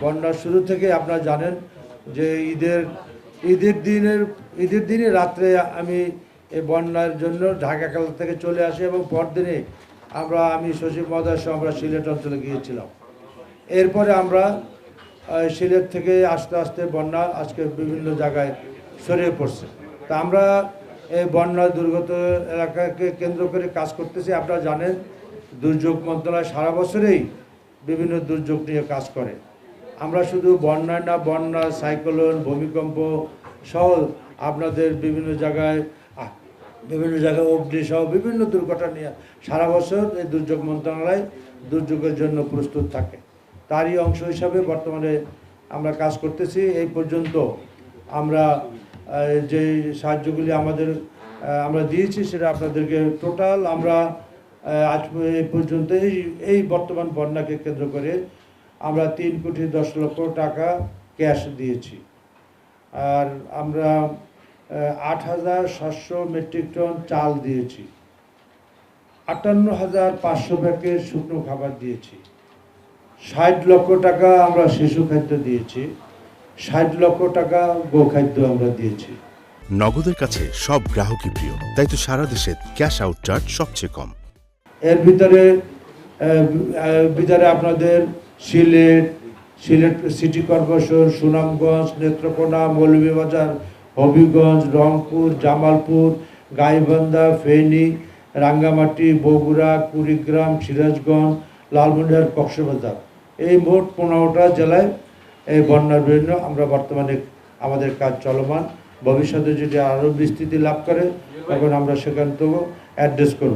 বন্যার শুরু থেকে আপনারা জানেন যে ঈদের দিনে রাত্রে আমি এই বন্যার জন্য ঢাকা কাল থেকে চলে আসি এবং পরদিনে আমি সচিব মহোদয়ের সহ আমরা সিলেট অঞ্চলে গিয়েছিলাম। এরপরে আমরা সিলেট থেকে আস্তে আস্তে বন্যা আজকে বিভিন্ন জায়গায় ছড়িয়ে পড়ছে। তা আমরা এই বন্যা দুর্গত এলাকাকে কেন্দ্র করে কাজ করতেছি। আপনারা জানেন দুর্যোগ মন্ত্রণালয় সারা বছরেই বিভিন্ন দুর্যোগ নিয়ে কাজ করে। আমরা শুধু বন্যা না, বন্যা, সাইক্লোন, ভূমিকম্প সহ আপনাদের বিভিন্ন জায়গায় অগ্নি সহ বিভিন্ন দুর্ঘটনা নিয়ে সারা বছর এই দুর্যোগ মন্ত্রণালয় দুর্যোগের জন্য প্রস্তুত থাকে। তারই অংশ হিসাবে বর্তমানে আমরা কাজ করতেছি। এই পর্যন্ত আমরা যে সাহায্যগুলি আমরা দিয়েছি সেটা আপনাদেরকে টোটাল আমরা আজ এই পর্যন্ত এই বর্তমান বন্যাকে কেন্দ্র করে আমরা 3,10,00,000 টাকা ক্যাশ দিয়েছি। আর আমরা 8,700 মেট্রিক টন চাল দিয়েছি, 58,500 প্যাকেট শুকনো খাবার দিয়েছি, 60 লক্ষ টাকা আমরা শিশু খাদ্য দিয়েছি, 60 লক্ষ টাকা গোখাদ্য আমরা দিয়েছি। নগদের কাছে সব গ্রাহকই প্রিয়, তাই তো সারা দেশে ক্যাশ আউট চার্জ সবচেয়ে কম। এর ভিতরে আপনাদের সিলেট সিটি কর্পোরেশন, সুনামগঞ্জ, নেত্রকোনা, মৌলভীবাজার, হবিগঞ্জ, রংপুর, জামালপুর, গাইবান্ধা, ফেনী, রাঙ্গামাটি, বগুড়া, কুড়িগ্রাম, সিরাজগঞ্জ, লালমনিরহাট, কক্সবাজার, এই মোট 15টা জেলায় এই বন্যার বিভিন্ন আমরা বর্তমানে আমাদের কাজ চলমান। ভবিষ্যতে যদি আরও বিস্তৃতি লাভ করে তখন আমরা সেখান থেকেও অ্যাড্রেস করব।